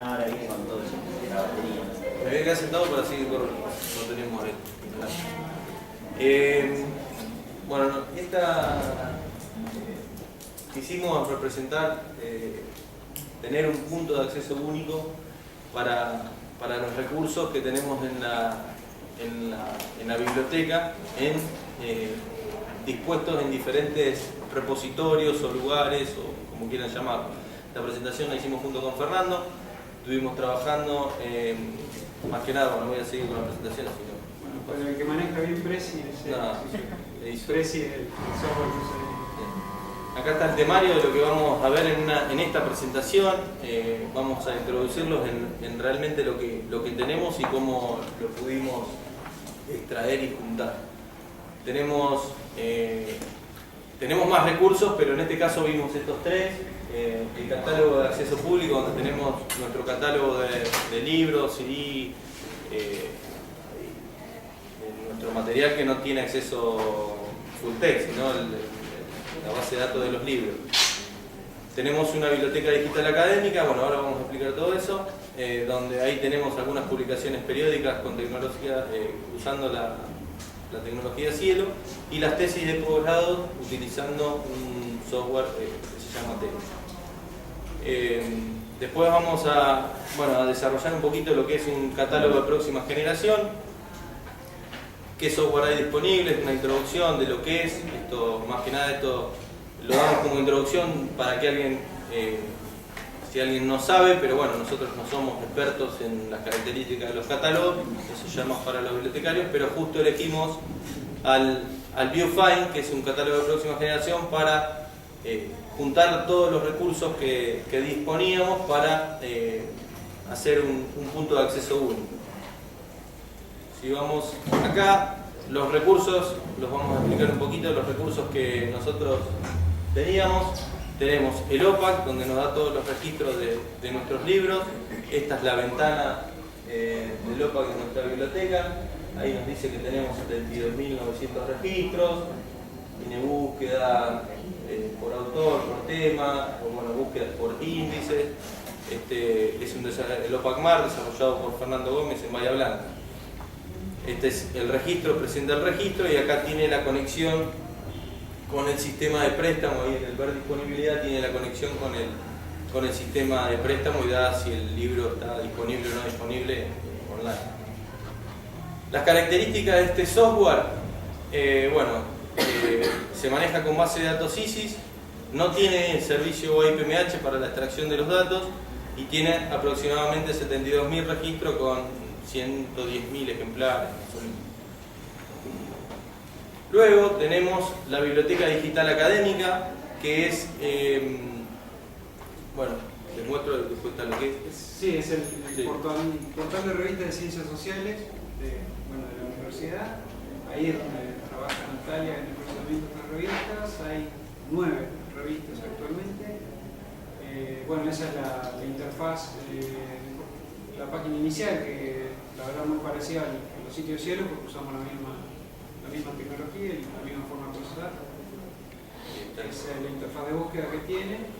Ahora viene con todo eso, la batería. Me voy a quedar sentado para seguir corriendo. No tenemos bueno, quisimos representar tener un punto de acceso único para los recursos que tenemos en la biblioteca, dispuestos en diferentes repositorios o lugares, o como quieran llamarlo. La presentación la hicimos junto con Fernando, estuvimos trabajando, más que nada, no voy a seguir con la presentación, sino... Bueno, pero el que maneja bien Prezi es Prezi, el software que usa. Acá está el temario de lo que vamos a ver en esta presentación. Vamos a introducirlos en realmente lo que tenemos y cómo lo pudimos extraer y juntar. Tenemos más recursos, pero en este caso vimos estos tres. El catálogo de acceso público, donde tenemos nuestro catálogo de libros y nuestro material que no tiene acceso full text, sino la base de datos de los libros. Tenemos una biblioteca digital académica, bueno, ahora vamos a explicar todo eso, donde ahí tenemos algunas publicaciones periódicas con tecnología, usando la tecnología Cielo, y las tesis de posgrado utilizando un software que se llama Telo. Después vamos a desarrollar un poquito lo que es un catálogo de próxima generación, qué software hay disponible, una introducción de lo que es, esto, más que nada esto lo damos como introducción para que alguien, si alguien no sabe, pero bueno, nosotros no somos expertos en las características de los catálogos, eso ya más para los bibliotecarios, pero justo elegimos al Viewfind, que es un catálogo de próxima generación, para juntar todos los recursos que disponíamos para hacer un punto de acceso único. Si vamos acá, los recursos, los vamos a explicar un poquito, los recursos que nosotros teníamos. Tenemos el OPAC, donde nos da todos los registros de nuestros libros. Esta es la ventana del OPAC en nuestra biblioteca. Ahí nos dice que tenemos 72.900 registros. Tiene búsqueda por autor, por tema, búsquedas por índices. Es el OPAC-MAR desarrollado por Fernando Gómez en Bahía Blanca. Este es el registro, presenta el registro, y acá tiene la conexión con el sistema de préstamo. Ahí en el ver disponibilidad tiene la conexión con el sistema de préstamo y da si el libro está disponible o no disponible online. Las características de este software, se maneja con base de datos ISIS, no tiene servicio OIPMH para la extracción de los datos y tiene aproximadamente 72.000 registros con 110.000 ejemplares. Luego tenemos la biblioteca digital académica, que es, les muestro después está lo que es. Sí, es el portal de revistas de ciencias sociales de la universidad. Ahí es donde trabaja Natalia en el procesamiento de las revistas. Hay 9 revistas actualmente. Esa es la interfaz, la página inicial, que la verdad muy parecida a los sitios de Cielo, porque usamos la misma tecnología y la misma forma de procesar. Esa es la interfaz de búsqueda que tiene.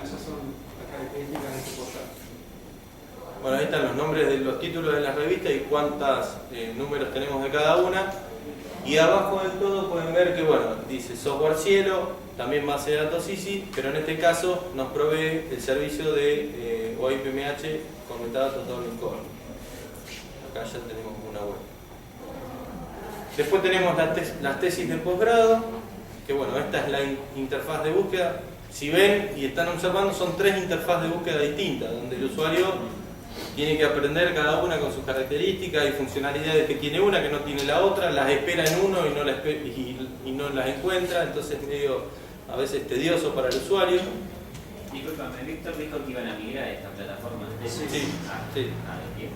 Esas son las características de este portal. Bueno, ahí están los nombres de los títulos de las revistas y cuántos números tenemos de cada una. Y abajo del todo pueden ver que, dice software Cielo, también base de datos ISIS, pero en este caso nos provee el servicio de OIPMH con metadatos Dublin Core. Acá ya tenemos una web. Después tenemos las tesis de posgrado, que esta es la interfaz de búsqueda. Si ven y están observando, son 3 interfaces de búsqueda distintas, donde el usuario tiene que aprender cada una con sus características y funcionalidades que tiene una, que no tiene la otra, las espera en uno y no las encuentra, entonces es medio a veces tedioso para el usuario. Disculpame, Víctor dijo que iban a migrar a esta plataforma. Sí. Bien.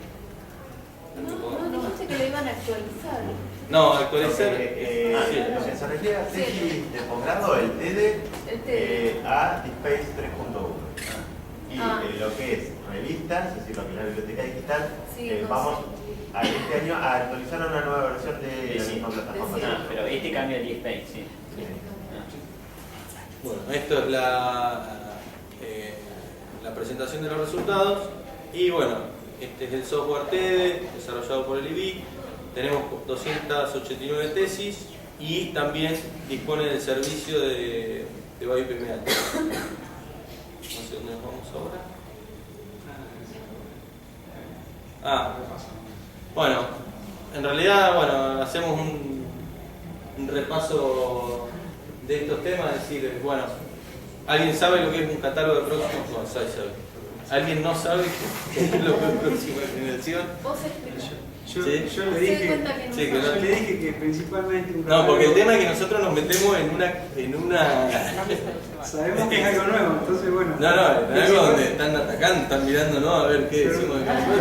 No dijiste que lo iban a actualizar. No, actualizar. Lo que se refiere a tesis de posgrado, el TED, a DeepSpace 3.1. Y lo que es revistas, es decir, lo que es la biblioteca digital, vamos este año a actualizar a una nueva versión de la misma plataforma. Pero este cambio de DeepSpace, sí. Bueno, esto es la presentación de los resultados. Y bueno, este es el software TEDE desarrollado por el IBI. Tenemos 289 tesis y también dispone del servicio de BioIPMA. No sé dónde nos vamos ahora. Bueno, en realidad, bueno, hacemos un repaso de estos temas, es decir, bueno, ¿alguien sabe lo que es un catálogo de próximos? No, sabe. ¿Alguien no sabe qué es lo que es próxima generación? Vos explica. Yo ¿Sí? le dije, Sí, yo le dije que principalmente un No, porque el tema es que nosotros nos metemos en una... sabemos que es algo nuevo, entonces bueno. No, es algo donde están atacando, están mirando, ¿no? A ver qué decimos de nosotros.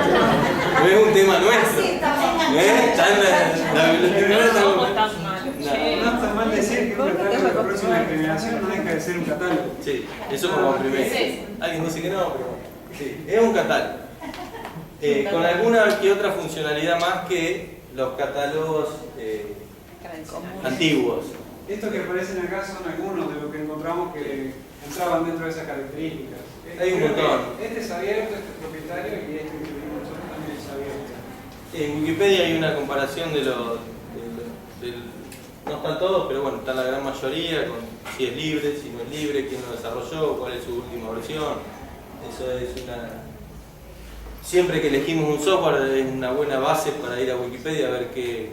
No es un tema nuestro. La biblioteca No estás mal. No está mal decir que un catálogo de próxima generación no deja de ser un catálogo. Sí, eso como primero. Alguien dice que no, pero sí, es un catálogo. Con alguna que otra funcionalidad más que los catálogos antiguos. Estos que aparecen acá son algunos de los que encontramos que entraban dentro de esas características. Hay un montón. Este es abierto, este es propietario y este que tenemos nosotros también es abierto. En Wikipedia hay una comparación de los... no están todos, pero bueno, está la gran mayoría, con si es libre, si no es libre, quién lo desarrolló, cuál es su última versión. Eso es una... Siempre que elegimos un software es una buena base para ir a Wikipedia a ver qué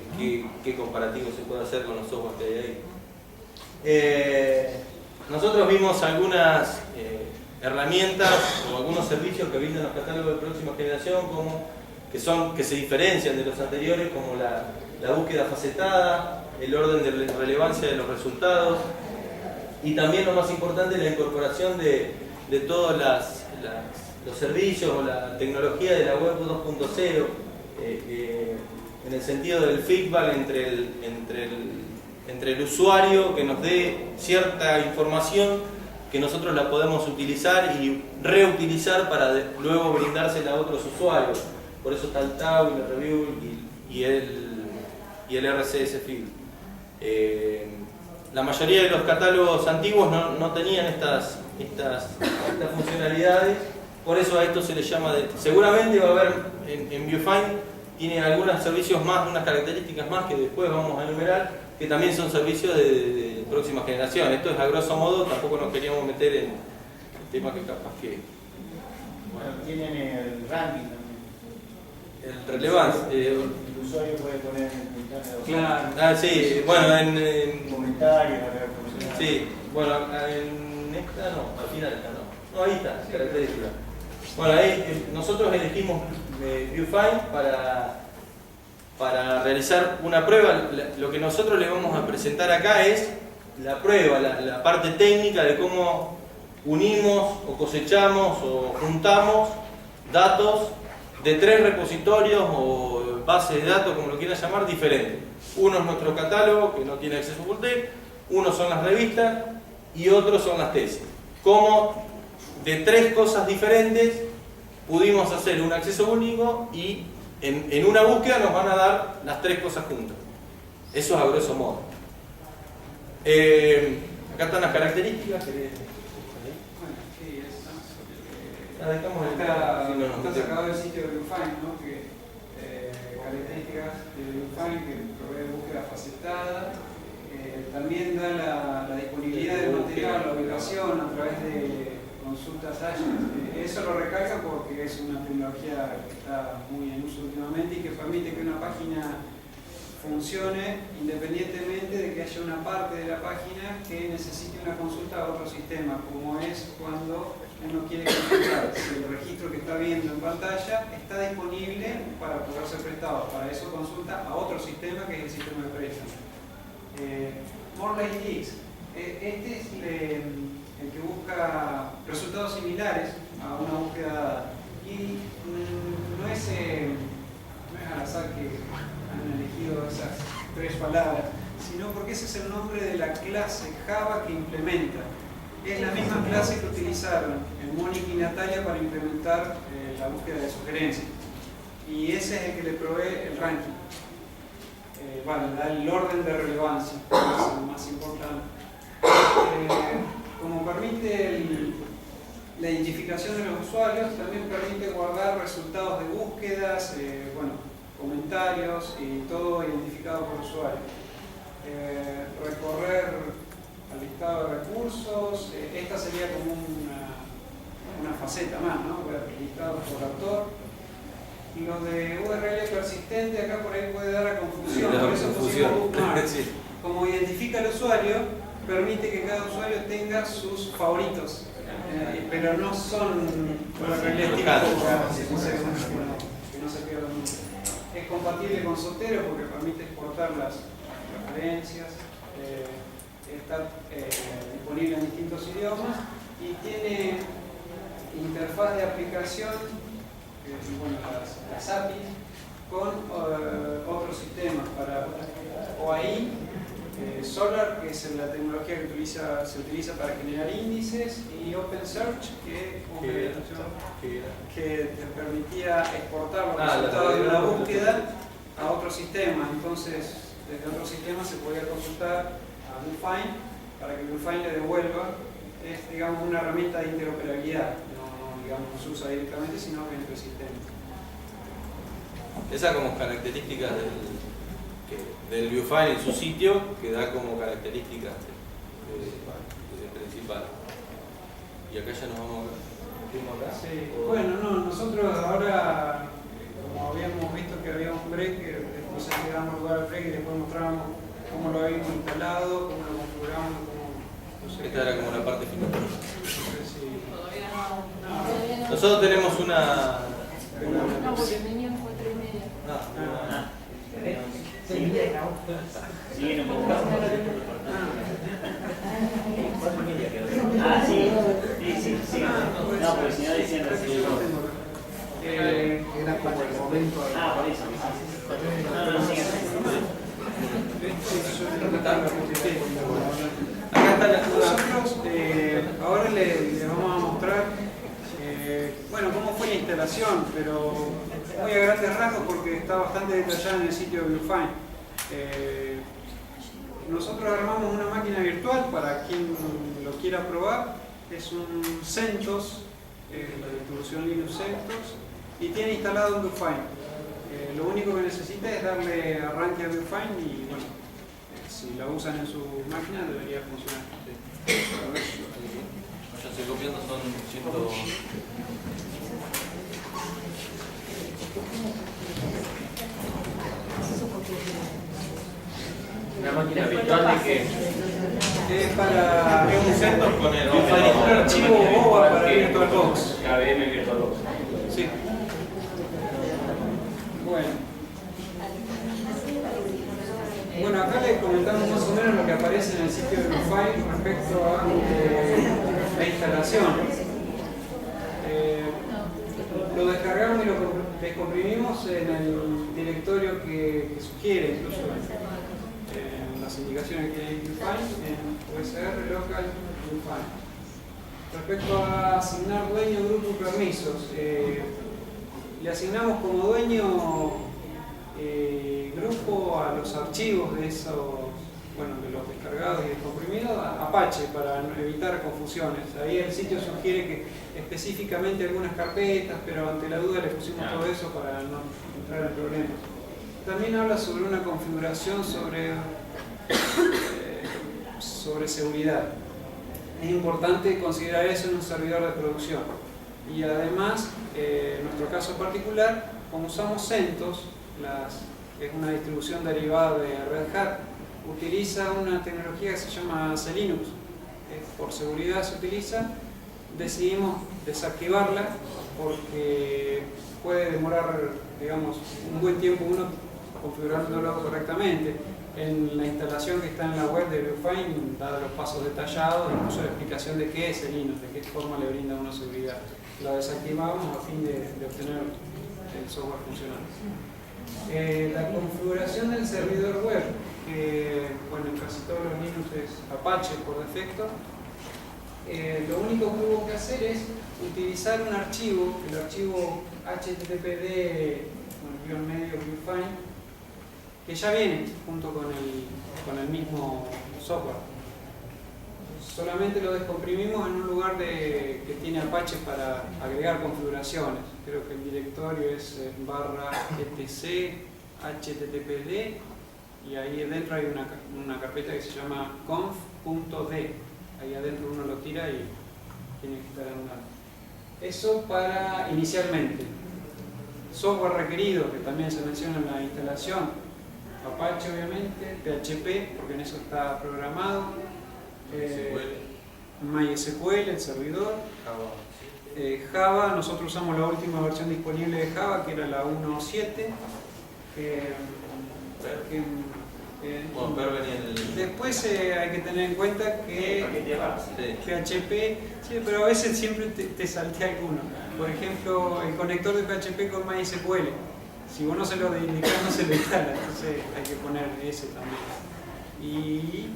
comparativo se puede hacer con los softwares que hay ahí. Nosotros vimos algunas herramientas o algunos servicios que brindan los catálogos de próxima generación que se diferencian de los anteriores, como la búsqueda facetada, el orden de relevancia de los resultados y también, lo más importante, la incorporación de todos los servicios o la tecnología de la web 2.0 en el sentido del feedback entre el usuario, que nos dé cierta información que nosotros la podemos utilizar y reutilizar para luego brindársela a otros usuarios. Por eso está el tag, el review y el RCS feed. La mayoría de los catálogos antiguos no tenían estas funcionalidades. Por eso a esto se le llama seguramente va a haber en BioFind, tiene algunos servicios más, unas características más que después vamos a enumerar, que también son servicios de próxima generación. Esto es a grosso modo, tampoco nos queríamos meter en temas que capaz que... Bueno, tienen el ranking también. El relevancia. El usuario puede poner en el Claro. Sí, bueno, en comentarios, sí, bueno, en esta no, al final esta no. No, ahí está, característica. Bueno, ahí nosotros elegimos BioFind para realizar una prueba. Lo que nosotros le vamos a presentar acá es la prueba, la parte técnica de cómo unimos o cosechamos o juntamos datos de 3 repositorios o bases de datos, como lo quieran llamar, diferentes. Uno es nuestro catálogo, que no tiene acceso full text, uno son las revistas y otros son las tesis. Cómo de 3 cosas diferentes pudimos hacer un acceso único y en una búsqueda nos van a dar las 3 cosas juntas. Eso es a grosso modo. Acá están las características. Está sacado del sitio de BioFind, ¿no? Que, características de BioFind que provee búsqueda facetada. También da la disponibilidad del material, la ubicación a través de consultas ágiles. Eso lo recalca porque es una tecnología que está muy en uso últimamente y que permite que una página funcione independientemente de que haya una parte de la página que necesite una consulta a otro sistema, como es cuando uno quiere consultar si el registro que está viendo en pantalla está disponible para poder ser prestado. Para eso consulta a otro sistema que es el sistema de préstamo. MoreLikeX, este es el que busca resultados similares a una búsqueda dada. Y no es al azar que han elegido esas 3 palabras, sino porque ese es el nombre de la clase Java que implementa. Es la misma clase que utilizaron Mónica y Natalia para implementar la búsqueda de sugerencias. Y ese es el que le provee el ranking. Bueno, da el orden de relevancia, que es lo más importante. Como permite La identificación de los usuarios también permite guardar resultados de búsquedas, bueno, comentarios y todo identificado por usuario. Recorrer al listado de recursos, esta sería como una faceta más, ¿no? Listados por autor. Y lo de URL persistente acá por ahí puede dar a confusión, por eso pusimos bookmark. Sí. Como identifica al usuario, permite que cada usuario tenga sus favoritos, pero no son URLs típicos que no se pierdan nunca. Es compatible con Zotero porque permite exportar las referencias, está disponible en distintos idiomas y tiene interfaz de aplicación, bueno, las APIs, con otros sistemas para OAI, Solar, que es la tecnología que se utiliza para generar índices, y OpenSearch, que te permitía exportar los resultados de una búsqueda a otro sistema. Entonces, desde otro sistema se podía consultar a Bluefine para que Bluefine le devuelva. Es, digamos, una herramienta de interoperabilidad. No se usa directamente, sino que entre sistemas. Esa como características del Viewfile en su sitio, que da como características principal. Y acá ya nos vamos acá. Sí. Bueno, no, nosotros ahora, como habíamos visto que había un break, entonces le damos lugar al break y después mostramos cómo lo habíamos instalado, cómo lo configuramos, no sé. Esta era como la parte final. Todavía no. Nosotros tenemos una... No, porque venían 4:30. Siguen un poco. Ah, sí. Sí. No, porque si no decían así. Era como el momento. Por eso. No, sigan. Acá está la... Nosotros ahora le vamos a mostrar bueno, cómo fue la instalación, pero muy a grandes rasgos porque está bastante detallada en el sitio de Bluefine. Nosotros armamos una máquina virtual para quien lo quiera probar. Es un CentOS, la distribución Linux CentOS, y tiene instalado un Bluefine. Lo único que necesita es darle arranque a Bluefine y bueno, si la usan en su máquina debería funcionar. Ya estoy copiando, son 100... Una máquina virtual de que Es para un CentOS con el... un archivo OVA para VirtualBox. KVM VirtualBox. Sí. Bueno, acá les comentamos más o menos lo que aparece en el sitio de Bluefine respecto a la instalación. Lo descargamos y lo descomprimimos en el directorio que sugiere, incluso en las indicaciones que hay en Bluefine, en USR local Bluefine. Respecto a asignar dueño, grupo y permisos, le asignamos como dueño grupo a los archivos de esos, bueno, de los descargados y descomprimidos, a Apache, para evitar confusiones. Ahí el sitio sugiere que específicamente algunas carpetas, pero ante la duda le pusimos todo eso para no entrar en problemas. También habla sobre una configuración sobre seguridad. Es importante considerar eso en un servidor de producción. Y además, en nuestro caso particular, como usamos CentOS, es una distribución derivada de Red Hat, utiliza una tecnología que se llama CLinux. Por seguridad se utiliza. Decidimos desactivarla porque puede demorar, digamos, un buen tiempo uno configurándolo correctamente. En la instalación que está en la web de Bluefine da los pasos detallados, incluso la explicación de qué es CLinux, de qué forma le brinda una seguridad. Lo desactivamos a fin de obtener el software funcionando. La configuración del servidor web, que bueno, en casi todos los Linux es Apache por defecto. Lo único que hubo que hacer es utilizar un archivo, el archivo httpd _medio Bluefine, que ya viene junto con el mismo software. solamente lo descomprimimos en un lugar que tiene Apache para agregar configuraciones. Creo que el directorio es /etc httpd y ahí adentro hay una carpeta que se llama conf.d. Ahí adentro uno lo tira y tiene que estar andando. Eso para inicialmente. Software requerido, que también se menciona en la instalación. Apache obviamente, PHP, porque en eso está programado. MySQL, el servidor. Java, nosotros usamos la última versión disponible de Java, que era la 1.7. Después hay que tener en cuenta que PHP, sí, pero a veces siempre te saltea alguno. Por ejemplo, el conector de PHP con MySQL. Si vos no se lo indicás, no se lo instala, entonces hay que poner ese también. Y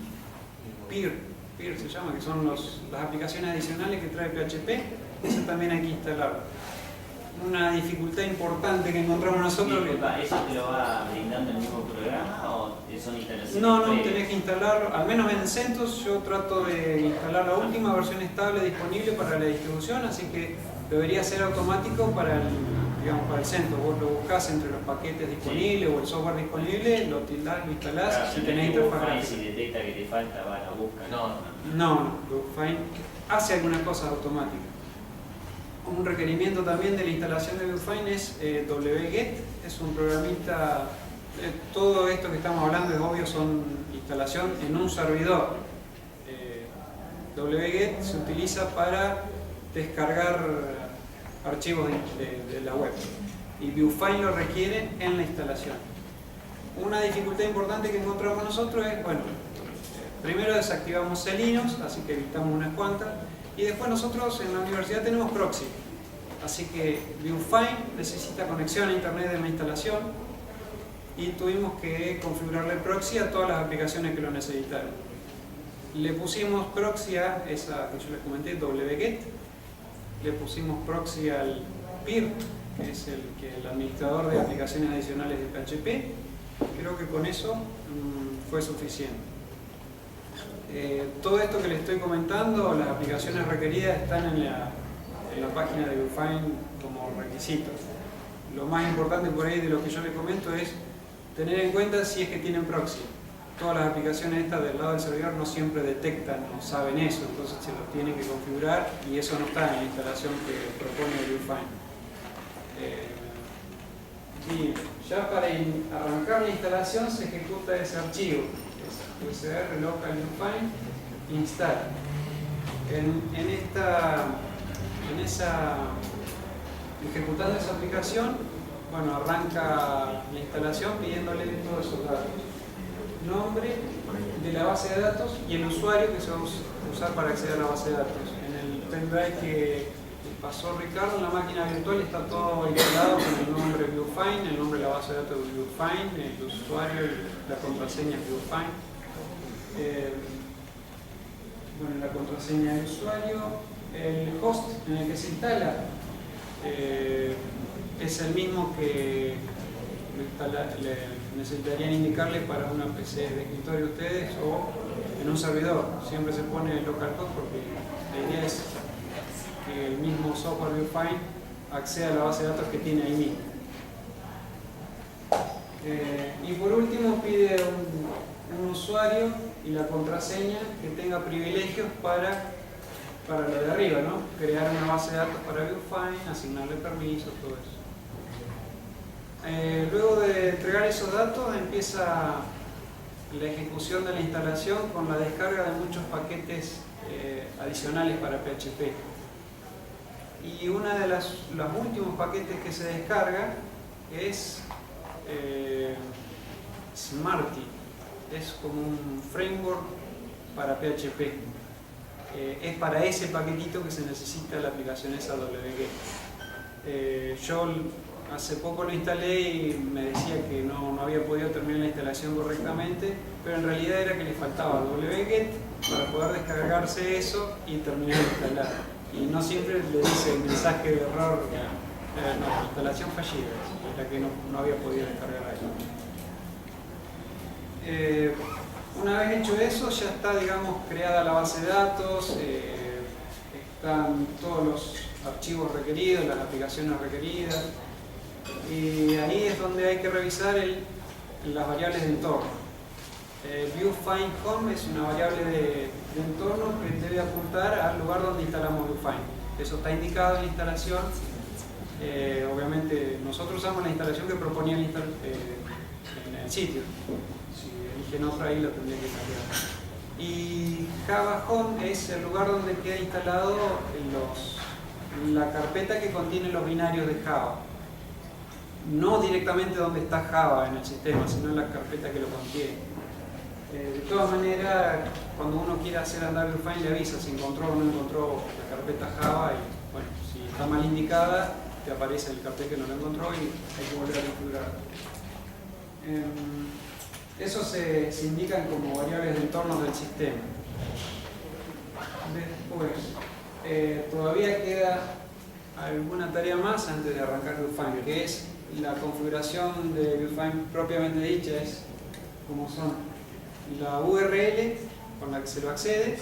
Peer se llama, que son las aplicaciones adicionales que trae PHP, eso también hay que instalarlo. Una dificultad importante que encontramos nosotros. ¿Eso te lo va brindando el mismo programa o son instalaciones? No, tenés que instalarlo, al menos en CentOS yo trato de instalar la última versión estable disponible para la distribución, así que debería ser automático para el CentOS. Vos lo buscás entre los paquetes disponibles o el software disponible, lo tildás, lo instalás, claro, si tenés interfaz gráfica. Si detecta que te falta, va, lo busca. No, Viewfind hace algunas cosas automáticas. Un requerimiento también de la instalación de Viewfind es wget, es un programita, todo esto que estamos hablando es obvio, son instalación en un servidor. Wget se utiliza para descargar archivos de la web y Viewfind lo requiere en la instalación. Una dificultad importante que encontramos nosotros es, bueno, primero desactivamos el Linux, así que evitamos unas cuantas. Y después nosotros en la universidad tenemos proxy, así que Viewfind necesita conexión a internet en la instalación y tuvimos que configurarle proxy a todas las aplicaciones que lo necesitaron. Le pusimos proxy a esa que yo les comenté, wget, le pusimos proxy al Peer, que es el administrador de aplicaciones adicionales de PHP. Creo que con eso fue suficiente. Todo esto que les estoy comentando, las aplicaciones requeridas están en la página de Viewfind como requisitos. Lo más importante por ahí de lo que yo les comento es tener en cuenta si es que tienen proxy. Todas las aplicaciones estas del lado del servidor no siempre detectan o saben eso, entonces se los tienen que configurar y eso no está en la instalación que propone Viewfind. Y ya para arrancar la instalación se ejecuta ese archivo. USR local Viewfind install. Ejecutando esa aplicación, bueno, arranca la instalación pidiéndole todos esos datos: nombre de la base de datos y el usuario que se va a usar para acceder a la base de datos. En el pendrive que pasó Ricardo, en la máquina virtual está todo instalado con el nombre Viewfind, el nombre de la base de datos de Viewfind, el usuario y la contraseña Viewfind. Bueno, la contraseña de usuario, el host en el que se instala es el mismo que necesitarían indicarle para una PC de escritorio ustedes o en un servidor. Siempre se pone localhost porque la idea es que el mismo software Viewfind acceda a la base de datos que tiene ahí mismo. Y por último pide un usuario y la contraseña que tenga privilegios para lo de arriba, ¿no? Crear una base de datos para Viewfind, asignarle permisos, todo eso. Luego de entregar esos datos empieza la ejecución de la instalación con la descarga de muchos paquetes adicionales para PHP. Y uno de los últimos paquetes que se descarga es Smarty. Es como un framework para PHP. Es para ese paquetito que se necesita la aplicación esa wget. Yo hace poco lo instalé y me decía que no había podido terminar la instalación correctamente, pero en realidad era que le faltaba wget para poder descargarse eso y terminar de instalar. Y no siempre le dice el mensaje de error, no, instalación fallida, era que no había podido descargar ahí. Una vez hecho eso, ya está, digamos, creada la base de datos, están todos los archivos requeridos, las aplicaciones requeridas, y ahí es donde hay que revisar las variables de entorno. ViewFind.home es una variable de entorno que debe apuntar al lugar donde instalamos ViewFind. Eso está indicado en la instalación. Obviamente nosotros usamos la instalación que proponía en el sitio. Si eligen otra ahí lo tendría que cambiar. Y Java Home es el lugar donde queda instalado la carpeta que contiene los binarios de Java. No directamente donde está Java en el sistema, sino en la carpeta que lo contiene. De todas maneras, cuando uno quiere hacer andar ViewFind le avisa si encontró o no encontró la carpeta Java, y bueno, si está mal indicada te aparece el cartel que no lo encontró y hay que volver a configurar. Eso se indican como variables de entorno del sistema. Después, todavía queda alguna tarea más antes de arrancar ViewFind, que es la configuración de ViewFind propiamente dicha, es como son la URL con la que se lo accede.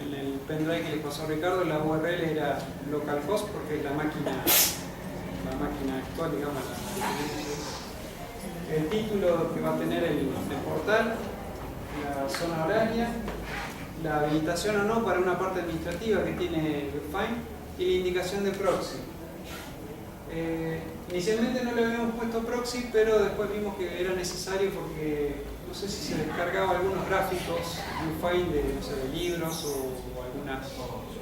En el pendrive que le pasó a Ricardo, la URL era localhost porque es la máquina actual, digamos. El título que va a tener el portal, la zona horaria, la habilitación o no para una parte administrativa que tiene ViewFind y la indicación de proxy. Inicialmente no le habíamos puesto proxy, pero después vimos que era necesario porque no sé si se descargaba algunos gráficos ViewFind de libros o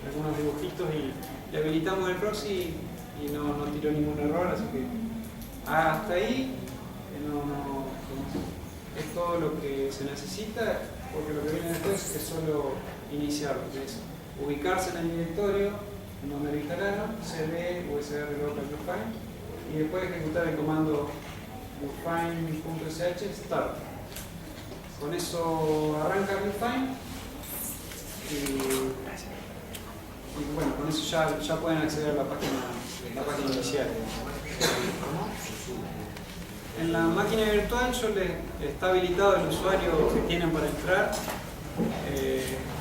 algunos dibujitos y le habilitamos el proxy y no tiró ningún error, así que hasta ahí es todo lo que se necesita, porque lo que viene después es solo iniciarlo, que es ubicarse en el directorio en donde lo instalaron, cd usr local ViewFind, y después ejecutar el comando viewfind.sh start. Con eso arranca ViewFind y bueno, con eso ya pueden acceder a la página inicial. En la máquina virtual está habilitado el usuario que tienen para entrar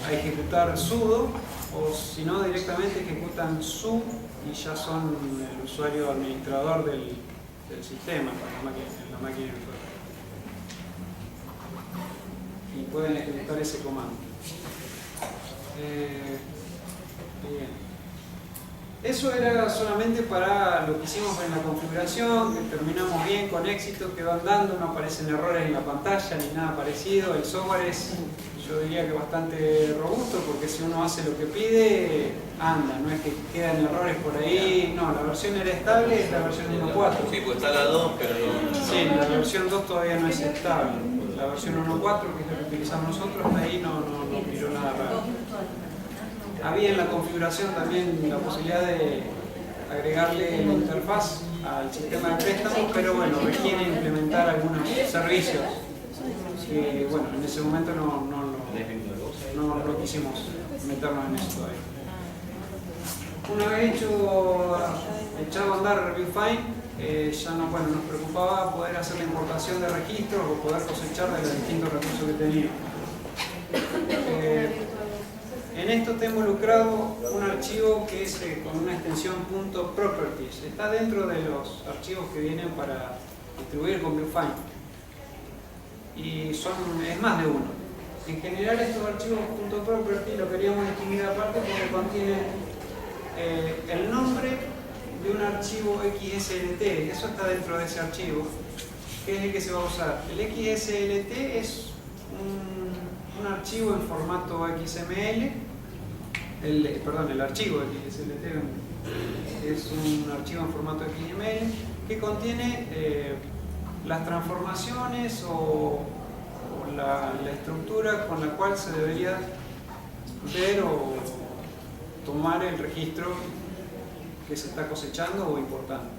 a ejecutar sudo, o si no directamente ejecutan su y ya son el usuario administrador del sistema en la máquina virtual. Y pueden ejecutar ese comando. Bien. Eso era solamente para lo que hicimos en la configuración, que terminamos bien, con éxito, quedó andando, no aparecen errores en la pantalla ni nada parecido. El software es, yo diría que bastante robusto, porque si uno hace lo que pide, anda, no es que quedan errores por ahí. No, la versión era estable, es la versión 1.4. Sí, pues está la 2, pero no. Sí, la versión 2 todavía no es estable. La versión 1.4, que es la que utilizamos nosotros, ahí no tiró nada raro. Había en la configuración también la posibilidad de agregarle la interfaz al sistema de préstamos, pero bueno, requiere implementar algunos servicios que, bueno, en ese momento no quisimos meternos en eso todavía. Una vez echado a andar ViewFind, ya nos preocupaba poder hacer la importación de registros o poder cosechar de los distintos recursos que teníamos. En esto está involucrado un archivo que es con una extensión .properties. Está dentro de los archivos que vienen para distribuir con ViewFind. Y es más de uno. En general estos archivos .properties lo queríamos distinguir aparte porque contiene el nombre de un archivo XSLT. Eso está dentro de ese archivo, que es el que se va a usar. El XSLT es un archivo en formato XML, el archivo XSLT es un archivo en formato XML que contiene las transformaciones o la estructura con la cual se debería ver o tomar el registro que se está cosechando o importando.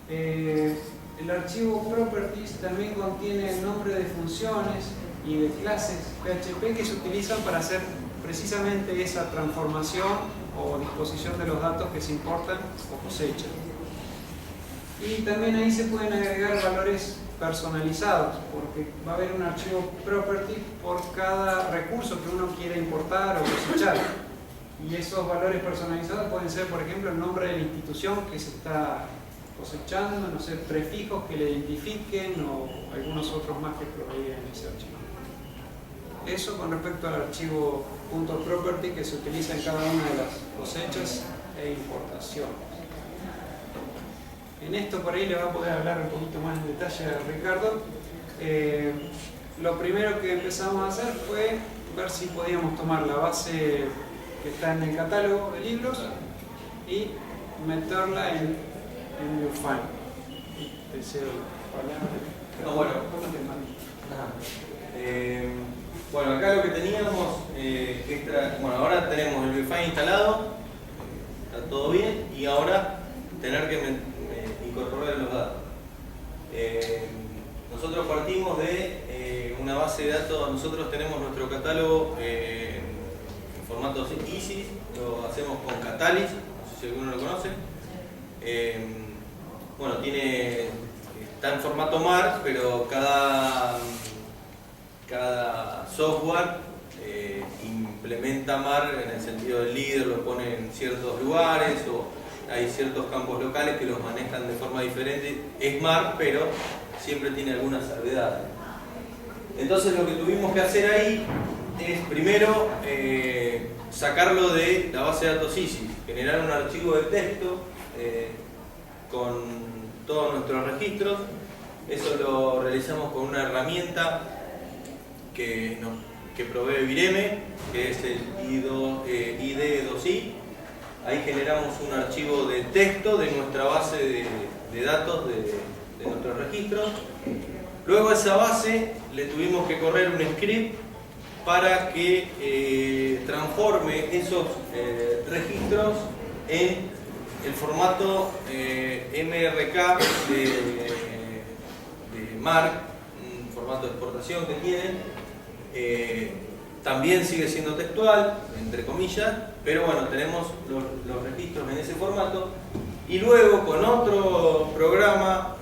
El archivo properties también contiene el nombre de funciones y de clases PHP que se utilizan para hacer precisamente esa transformación o disposición de los datos que se importan o cosechan. Y también ahí se pueden agregar valores personalizados, porque va a haber un archivo property por cada recurso que uno quiera importar o cosechar. Y esos valores personalizados pueden ser, por ejemplo, el nombre de la institución que se está cosechando, no sé, prefijos que le identifiquen o algunos otros más que provean ese archivo. Eso con respecto al archivo .property que se utiliza en cada una de las cosechas e importaciones. En esto por ahí le va a poder hablar un poquito más en detalle a Ricardo. Lo primero que empezamos a hacer fue ver si podíamos tomar la base que está en el catálogo de libros y meterla en Viewfinder. Bueno, acá lo que teníamos, bueno, ahora tenemos el Viewfinder instalado, está todo bien, y ahora tener que incorporar los datos. Nosotros partimos de una base de datos, nosotros tenemos nuestro catálogo en formato ISIS, lo hacemos con Catalyst, no sé si alguno lo conoce. Bueno, está en formato MAR, pero cada software implementa MAR en el sentido del líder, lo pone en ciertos lugares o hay ciertos campos locales que los manejan de forma diferente. Es MAR, pero siempre tiene algunas salvedades. Entonces lo que tuvimos que hacer ahí es primero sacarlo de la base de datos ISIS, generar un archivo de texto con todos nuestros registros. Eso lo realizamos con una herramienta que provee Vireme, que es el ID2I. Ahí generamos un archivo de texto de nuestra base de datos de nuestros registros. Luego a esa base le tuvimos que correr un script para que transforme esos registros en el formato MRK de MARC, un formato de exportación que tienen. También sigue siendo textual, entre comillas, pero bueno, tenemos los registros en ese formato. Y luego con otro programa,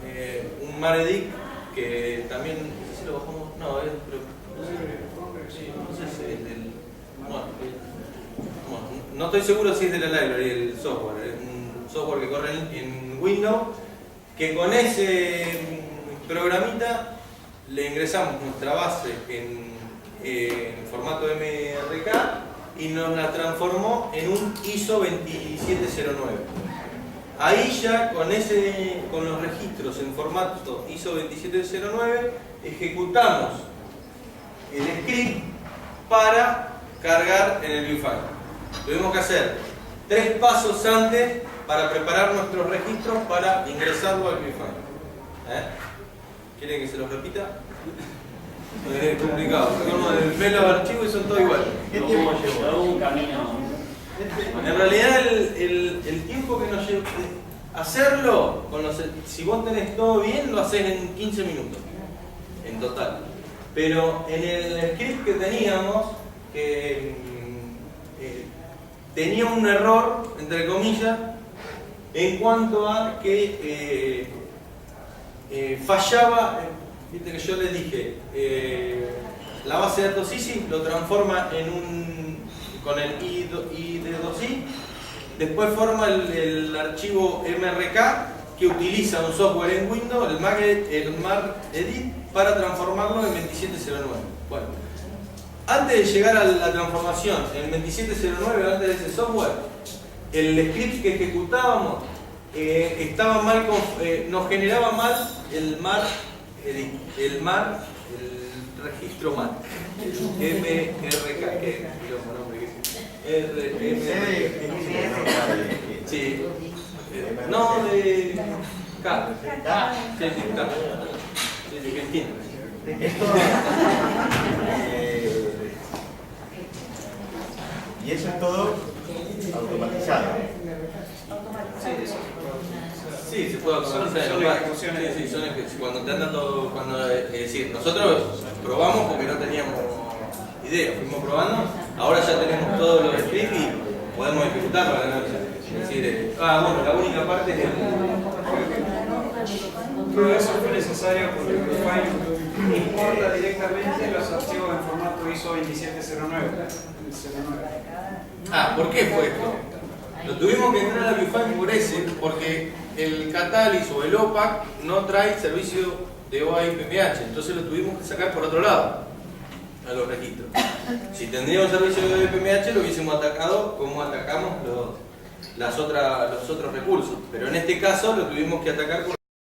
un MAREDIC, que también, no sé si lo bajamos, no, no estoy seguro si es de la library el software, es un software que corre en Windows, que con ese programita le ingresamos nuestra base en formato MRK y nos la transformó en un ISO 2709. Ahí ya con los registros en formato ISO 2709 ejecutamos el script para cargar en el Viewfinder. Tuvimos que hacer 3 pasos antes para preparar nuestros registros para ingresarlo al Viewfinder. ¿Quieren que se los repita? Es complicado, ven los archivos y son todos iguales. ¿Qué tiempo llevó? Un camino. En realidad el tiempo que nos lleva hacerlo, si vos tenés todo bien, lo haces en 15 minutos en total. Pero en el script que teníamos, tenía un error, entre comillas, en cuanto a que fallaba. Viste que yo les dije, la base de datos ISIS lo transforma con el ID2I, después forma el archivo MRK que utiliza un software en Windows, el MAREDIT, para transformarlo en 2709. Bueno, antes de llegar a la transformación en 2709, antes de ese software, el script que ejecutábamos estaba mal, nos generaba mal el registro MAR, MRK, ¿qué nombre es? Sí. No, de K. Sí, K. Sí, que entiendo. Y eso es todo automatizado. Sí, eso. Sí, se puede automatizar. Cuando te anda todo, es decir, nosotros probamos porque no teníamos idea, fuimos probando, ahora ya tenemos todos los scripts y podemos ejecutarlo. Es decir, bueno, la única parte es Pero eso fue necesario porque el File importa directamente los archivos en formato ISO 2709. Ah, ¿por qué fue esto? Lo tuvimos que entrar a Viewfile por ese, porque el Catalyst o el OPAC no trae servicio de OAI-PMH, entonces lo tuvimos que sacar por otro lado, a los registros. Si tendríamos servicio de OAI-PMH lo hubiésemos atacado como atacamos los otros recursos, pero en este caso lo tuvimos que atacar por